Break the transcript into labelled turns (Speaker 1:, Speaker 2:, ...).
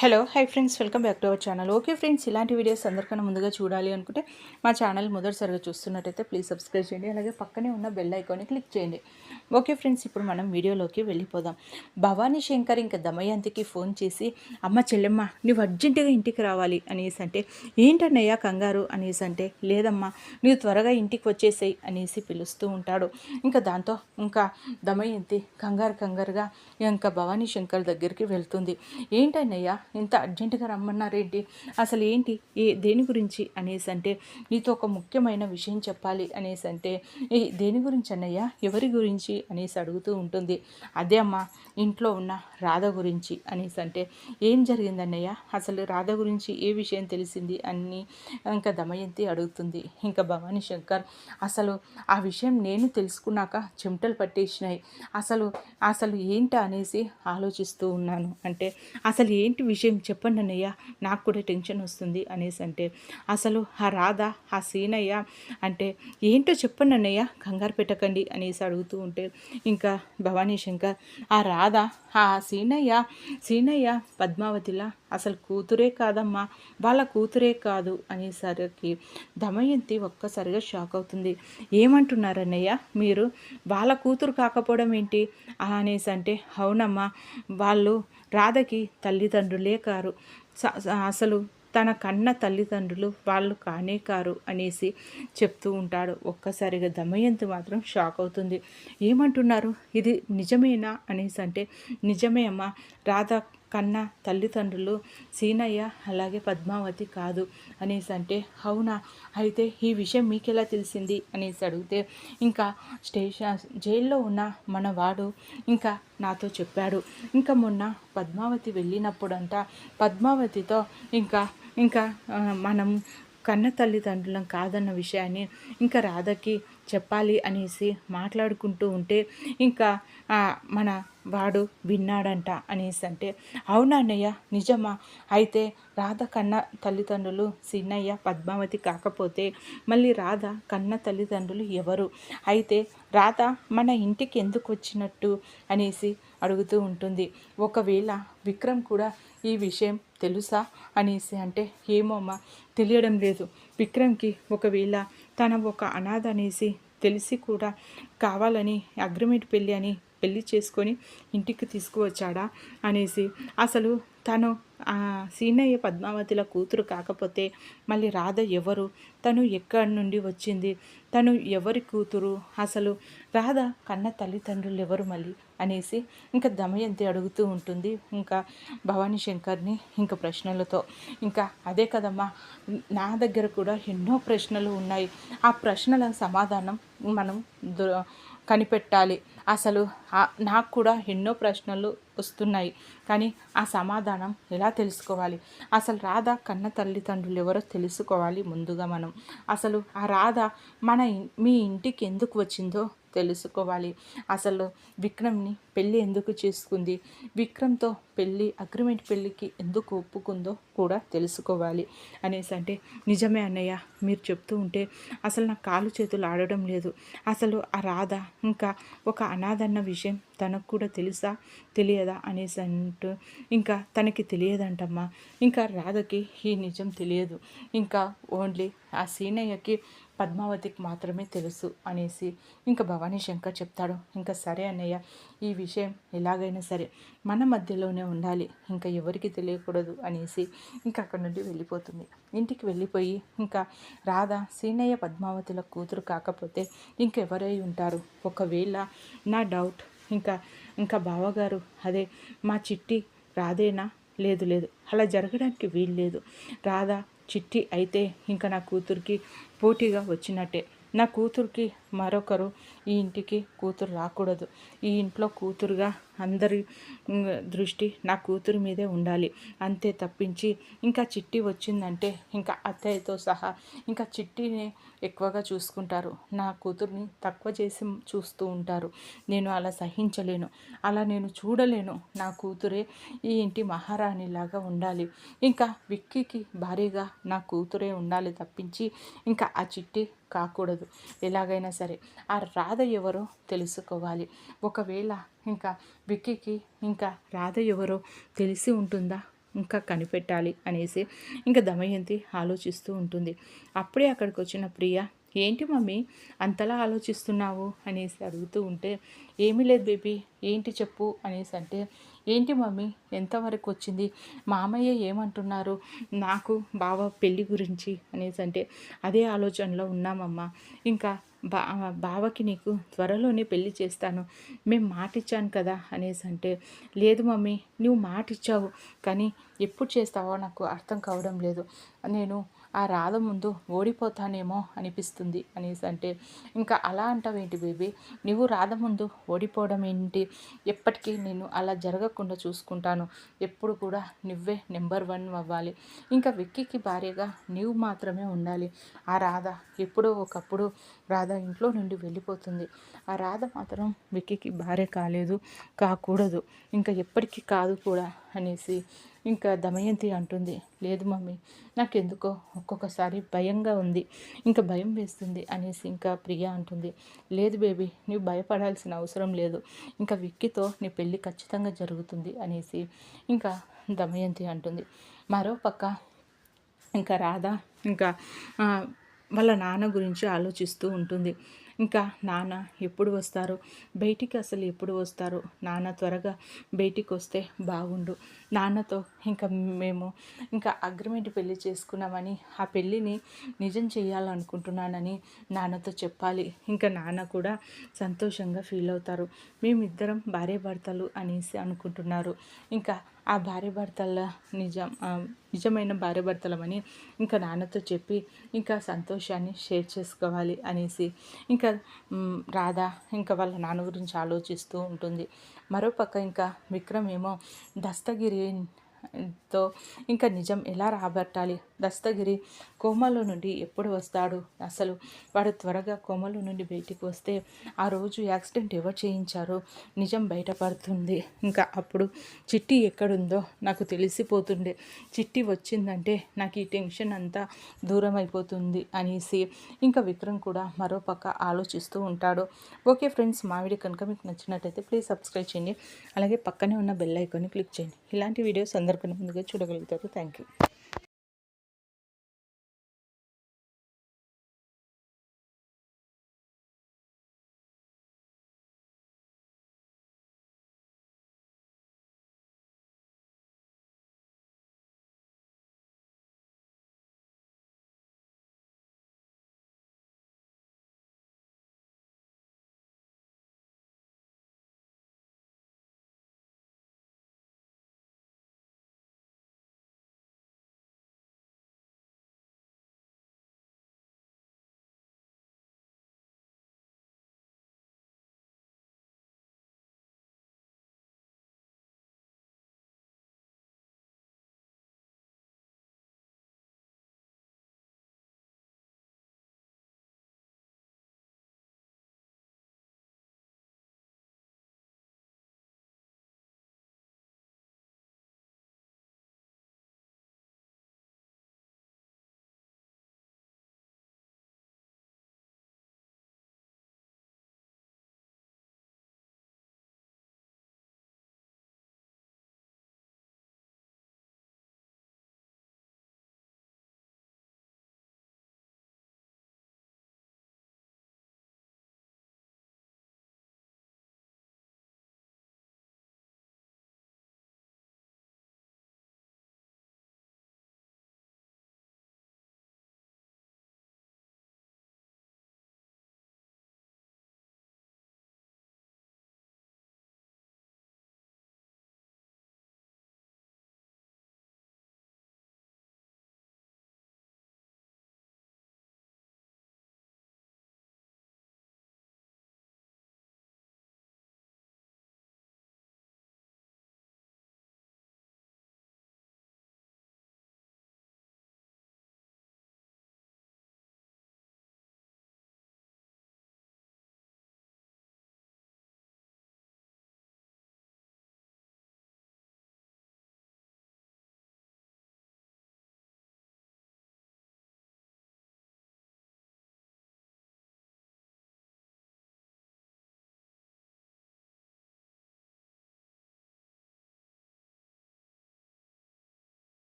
Speaker 1: Hello hi friends, welcome back to our channel. Okay friends, ఇలాంటి videos అందరికన్నా ముందుగా చూడాలి అనుకుంటే మా ఛానల్ మొదటిసారిగా చూస్తున్నట్టయితే ప్లీజ్ సబ్స్క్రైబ్ చేయండి. అలాగే పక్కనే ఉన్న బెల్ ఐకాన్ని క్లిక్ చేయండి. ఓకే ఫ్రెండ్స్, ఇప్పుడు మనం వీడియోలోకి వెళ్ళిపోదాం. భవానీ శంకర్ ఇంకా దమయంతికి ఫోన్ చేసి, అమ్మ చెల్లెమ్మ నువ్వు అర్జెంటుగా ఇంటికి రావాలి అనేసి అంటే, ఏంటన్నయ్యా కంగారు అనేసి అంటే, లేదమ్మా నువ్వు త్వరగా ఇంటికి వచ్చేసేయి అనేసి పిలుస్తూ ఉంటాడు. ఇంకా దాంతో ఇంకా దమయంతి కంగారుగా ఇంకా భవానీ శంకర్ దగ్గరికి వెళ్తుంది. ఏంటన్నయ్యా ఇంత అర్జెంటుగా రమ్మన్నారేంటి, అసలు ఏంటి దేని గురించి అనేసి అంటే, నీతో ఒక ముఖ్యమైన విషయం చెప్పాలి అనేసి అంటే, దేని గురించి అన్నయ్య, ఎవరి గురించి అనేసి అడుగుతూ ఉంటుంది. అదే అమ్మ, ఇంట్లో ఉన్న రాధ గురించి అనేసి అంటే, ఏం జరిగిందన్నయ్య, అసలు రాధ గురించి ఏ విషయం తెలిసింది అని ఇంకా దమయంతి అడుగుతుంది. ఇంకా భవానీ శంకర్ అసలు ఆ విషయం నేను తెలుసుకున్నాక చెమటలు పట్టేసినాయి, అసలు అసలు ఏంటా అనేసి ఆలోచిస్తూ ఉన్నాను అంటే, అసలు ఏంటి విషయం చెప్పండి అన్నయ్య, నాకు కూడా టెన్షన్ వస్తుంది అనేసి అంటే, అసలు ఆ రాధ ఆ సీనయ్య అంటే ఏంటో చెప్పండి అన్నయ్య, కంగారు పెట్టకండి అనేసి అడుగుతూ ఉంటే, ఇంకా భవానీ శంకర్ ఆ రాధ ఆ సీనయ్య పద్మావతిలా అసలు కూతురే కాదమ్మా, వాళ్ళ కూతురే కాదు అనేసరికి దమయంతి ఒక్కసారిగా షాక్ అవుతుంది. ఏమంటున్నారన్నయ్య మీరు, వాళ్ళ కూతురు కాకపోవడం ఏంటి అనేసి అంటే, అవునమ్మా వాళ్ళు రాధకి తల్లిదండ్రులే కారు, అసలు తన కన్న తల్లిదండ్రులు వాళ్ళు కానే కారు అనేసి చెప్తూ ఉంటాడు. ఒక్కసారిగా దమయంతి మాత్రం షాక్ అవుతుంది. ఏమంటున్నారు, ఇది నిజమేనా అనేసి అంటే, నిజమే అమ్మా, రాధ కన్న తల్లిదండ్రులు సీనయ్య అలాగే పద్మావతి కాదు అనేసి అంటే, అవునా, అయితే ఈ విషయం మీకెలా తెలిసింది అనేసి అడిగితే, ఇంకా జైల్లో ఉన్న మనవాడు ఇంకా నాతో చెప్పాడు. ఇంకా మొన్న పద్మావతి వెళ్ళినప్పుడంట పద్మావతితో ఇంకా ఇంకా మనం కన్న తల్లిదండ్రులం కాదన్న విషయాన్ని ఇంకా రాధకి చెప్పాలి అనేసి మాట్లాడుకుంటూ ఉంటే, ఇంకా మన వాడు విన్నాడంట అనేసి అంటే, అవునా అన్నయ్య నిజమా, అయితే రాధ కన్న తల్లిదండ్రులు సీనయ్య పద్మావతి కాకపోతే మళ్ళీ రాధ కన్న తల్లిదండ్రులు ఎవరు, అయితే రాధ మన ఇంటికి ఎందుకు వచ్చినట్టు అనేసి అడుగుతూ ఉంటుంది. ఒకవేళ విక్రమ్ కూడా ఈ విషయం తెలుసా అనేసి అంటే, ఏమోమ్మా తెలియడం లేదు, విక్రమ్కి ఒకవేళ తన ఒక అనాథ అనేసి తెలిసి కూడా కావాలని అగ్రిమెంట్ పెళ్ళి చేసుకొని ఇంటికి తీసుకువచ్చాడా అనేసి, అసలు తను సీనయ్య పద్మావతిల కూతురు కాకపోతే మళ్ళీ రాధ ఎవరు, తను ఎక్కడి నుండి వచ్చింది, తను ఎవరి కూతురు, అసలు రాధ కన్న తల్లిదండ్రులు ఎవరు మళ్ళీ అనేసి ఇంకా దమయంతి అడుగుతూ ఉంటుంది. ఇంకా భవానీ శంకర్ని ఇంకా ప్రశ్నలతో, ఇంకా అదే కదమ్మా, నా దగ్గర కూడా ఎన్నో ప్రశ్నలు ఉన్నాయి, ఆ ప్రశ్నల సమాధానం మనం కనిపెట్టాలి, అసలు నాకు కూడా ఎన్నో ప్రశ్నలు వస్తున్నాయి, కానీ ఆ సమాధానం ఎలా తెలుసుకోవాలి, అసలు రాధ కన్న తల్లిదండ్రులు ఎవరో తెలుసుకోవాలి ముందుగా మనం, అసలు ఆ రాధ మీ ఇంటికి ఎందుకు వచ్చిందో తెలుసుకోవాలి, అసలు విక్రమ్ని పెళ్ళి ఎందుకు చేసుకుంది, విక్రమ్తో అగ్రిమెంట్ పెళ్ళికి ఎందుకు ఒప్పుకుందో కూడా తెలుసుకోవాలి అనేసి అంటే, నిజమే అన్నయ్య మీరు చెప్తూ ఉంటే అసలు నా కాలు చేతులు ఆడడం లేదు, అసలు ఆ రాధ ఇంకా ఒక అనాథన్న విషయం తనకు కూడా తెలియదా అనేసి అంటూ, ఇంకా తనకి తెలియదంటమ్మా, ఇంకా రాధకి ఈ నిజం తెలియదు, ఇంకా ఓన్లీ ఆ సీనయ్యకి పద్మావతికి మాత్రమే తెలుసు అనేసి ఇంకా భవానీ శంకర్ చెప్తాడు. ఇంకా సరే అన్నయ్య, ఈ విషయం ఎలాగైనా సరే మన మధ్యలోనే ఉండాలి, ఇంకా ఎవరికి తెలియకూడదు అనేసి ఇంకా అక్కడ నుండి వెళ్ళిపోతుంది. ఇంటికి వెళ్ళిపోయి ఇంకా రాధ సీనయ్య పద్మావతిల కూతురు కాకపోతే ఇంకెవరై ఉంటారు, ఒకవేళ నా డౌట్ ఇంకా బావగారు అదే మా చిట్టి రాధేనా, లేదు అలా జరగడానికి వీల్లేదు, రాధ చిట్టి అయితే ఇంకా నా కూతురికి పోటీగా వచ్చినట్టే, నా కూతురికి మరొకరు ఈ ఇంటికి కూతురు రాకూడదు, ఈ ఇంట్లో కూతురుగా అందరి దృష్టి నా కూతురు మీదే ఉండాలి, అంతే తప్పించి ఇంకా చిట్టి వచ్చిందంటే ఇంకా అత్తయ్యతో సహా ఇంకా చిట్టిని ఎక్కువగా చూసుకుంటారు, నా కూతుర్ని తక్కువ చేసి చూస్తూ ఉంటారు, నేను అలా సహించలేను, అలా నేను చూడలేను, నా కూతురే ఈ ఇంటి మహారాణిలాగా ఉండాలి, ఇంకా విక్కీకి భారీగా నా కూతురే ఉండాలి తప్పించి ఇంకా ఆ చిట్టి కాకూడదు, ఎలాగైనా సరే ఆ రాధ ఎవరో తెలుసుకోవాలి, ఒకవేళ ఇంకా విక్కీకి ఇంకా రాధ ఎవరో తెలిసి ఉంటుందా ఇంకా కనిపెట్టాలి అనేసి ఇంకా దమయంతి ఆలోచిస్తూ ఉంటుంది. అప్పుడే అక్కడికి వచ్చిన ప్రియ, ఏంటి మమ్మీ అంతలా ఆలోచిస్తున్నావు అనేసి అడుగుతూ ఉంటే, ఏమీ లేదు బేబీ, ఏంటి చెప్పు అనేసి అంటే, ఏంటి మమ్మీ ఎంతవరకు వచ్చింది, మామయ్య ఏమంటున్నారు నాకు బావ పెళ్ళి గురించి అనేసి అంటే, అదే ఆలోచనలో ఉన్నామమ్మా. ఇంకా బావకి నీకు త్వరలోనే పెళ్లి చేస్తాను, మేము మాట ఇచ్చాను కదా అనేసి అంటే, లేదు మమ్మీ నువ్వు మాట ఇచ్చావు కానీ ఎప్పుడు చేస్తావో నాకు అర్థం కావడం లేదు, నేను ఆ రాధ ముందు ఓడిపోతానేమో అనిపిస్తుంది అనేసి అంటే, ఇంకా అలా అంటావేంటి బేబీ, నువ్వు రాధ ముందు ఓడిపోవడం ఏంటి, ఎప్పటికీ నేను అలా జరగకుండా చూసుకుంటాను, ఎప్పుడు కూడా నువ్వే నెంబర్ 1 అవ్వాలి, ఇంకా విక్కీకి భార్యగా నీవు మాత్రమే ఉండాలి. ఆ రాధ ఎప్పుడో ఒకప్పుడు రాధ ఇంట్లో నుండి వెళ్ళిపోతుంది, ఆ రాధ మాత్రం విక్కీకి భార్య కాలేదు, కాకూడదు, ఇంకా ఎప్పటికీ కాదు కూడా అనేసి ఇంకా దమయంతి అంటుంది. లేదు మమ్మీ నాకెందుకో ఒక్కొక్కసారి భయంగా ఉంది, ఇంకా భయం వేస్తుంది అనేసి ఇంకా ప్రియ అంటుంది. లేదు బేబీ నువ్వు భయపడాల్సిన అవసరం లేదు, ఇంకా విక్కీతో నీ పెళ్ళి ఖచ్చితంగా జరుగుతుంది అనేసి ఇంకా దమయంతి అంటుంది. మరో పక్క ఇంకా రాధ ఇంకా వాళ్ళ నాన్న గురించి ఆలోచిస్తూ ఉంటుంది. ఇంకా నాన్న ఎప్పుడు వస్తారు బయటికి, అసలు ఎప్పుడు వస్తారు, నాన్న త్వరగా బయటికి వస్తే బాగుండు, నాన్నతో ఇంకా మేము ఇంకా అగ్రిమెంట్ పెళ్ళి చేసుకున్నామని ఆ పెళ్ళిని నిజం చేయాలనుకుంటున్నానని నాన్నతో చెప్పాలి, ఇంకా నాన్న కూడా సంతోషంగా ఫీల్ అవుతారు, మేమిద్దరం భార్యాభర్తలు అనేసి అనుకుంటున్నారు, ఇంకా ఆ భార్యాభర్తల నిజమైన భార్యాభర్తలమని ఇంకా నాన్నతో చెప్పి ఇంకా సంతోషాన్ని షేర్ చేసుకోవాలి అనేసి ఇంకా రాధ ఇంకా వాళ్ళ నాన్న గురించి ఆలోచిస్తూ ఉంటుంది. మరోపక్క ఇంకా విక్రమ్ ఏమో దస్తగిరి తో ఇంకా నిజం ఎలా రాబట్టాలి, దస్తగిరి కోమాలో నుండి ఎప్పుడు వస్తాడు, అసలు వాడు త్వరగా కోమాలో నుండి బయటికి వస్తే ఆ రోజు యాక్సిడెంట్ ఎవరు చేయించారో నిజం బయటపడుతుంది, ఇంకా అప్పుడు చిట్టి ఎక్కడుందో నాకు తెలిసిపోతుండే, చిట్టి వచ్చిందంటే నాకు ఈ టెన్షన్ అంతా దూరం అయిపోతుంది అనేసి ఇంకా విక్రమ్ కూడా మరోపక్క ఆలోచిస్తూ ఉంటాడు. ఓకే ఫ్రెండ్స్, మా వీడియో కనుక మీకు నచ్చినట్టయితే ప్లీజ్ సబ్స్క్రైబ్ చేయండి, అలాగే పక్కనే ఉన్న బెల్ ఐకాన్ని క్లిక్ చేయండి, ఇలాంటి వీడియోస్ అందరికన్నా ముందుగా చూడగలుగుతారు. Thank you.